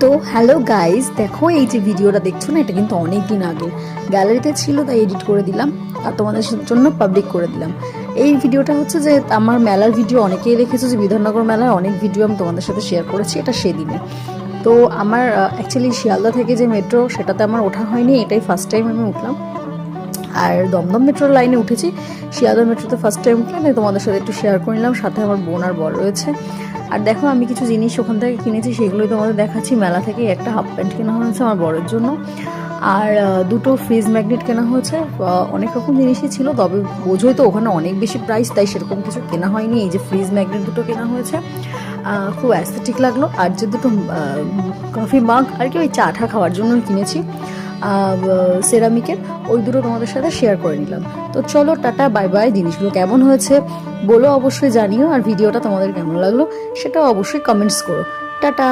তো hello guys, দেখো এই যে ভিডিওটা দেখছো না, এটা কিন্তু অনেক দিন আগে গ্যালারিতে ছিল, তাই এডিট করে দিলাম আর তোমাদের জন্য পাবলিক করে দিলাম। এই ভিডিওটা হচ্ছে যে আমার মেলার ভিডিও, অনেকেই দেখেছো যে বিধাননগর মেলার অনেক ভিডিও আমি তোমাদের সাথে শেয়ার করেছি, এটা সেদিনে। তো আমার অ্যাকচুয়ালি শিয়ালদা থেকে যে মেট্রো, সেটাতে আমার ওঠা হয়নি, এটাই ফার্স্ট টাইম আমি উঠলাম। আর দমদম মেট্রোর লাইনে উঠেছি, শিয়ালদা মেট্রোতে ফার্স্ট টাইম উঠলাম, তাই তোমাদের সাথে একটু শেয়ার করে নিলাম। সাথে আমার বোন আর বর রয়েছে। আর দেখো আমি কিছু জিনিস ওখান থেকে কিনেছি, সেগুলোই তোমাদের দেখাচ্ছি। মেলা থেকে একটা হাফ প্যান্ট কেনা হয়েছে আমার বরের জন্য, আর দুটো ফ্রিজ ম্যাগনেট কেনা হয়েছে। অনেক রকম জিনিসই ছিল, তবে বোঝোই তো ওখানে অনেক বেশি প্রাইস, তাই সেরকম কিছু কেনা হয়নি। এই যে ফ্রিজ ম্যাগনেট দুটো কেনা হয়েছে, খুব অ্যাস্থেটিক লাগলো। আর যে দুটো কফি মাগ আর কি, ওই চা ঠা খাওয়ার জন্য কিনেছি সেরামিকের, ওই দুটো তোমাদের সাথে শেয়ার করে নিলাম। তো চলো টাটা বাই বাই। জিনিসগুলো কেমন হয়েছে বলো অবশ্যই জানিও, আর ভিডিওটা তোমাদের কেমন লাগলো সেটাও অবশ্যই কমেন্টস করো। টাটা।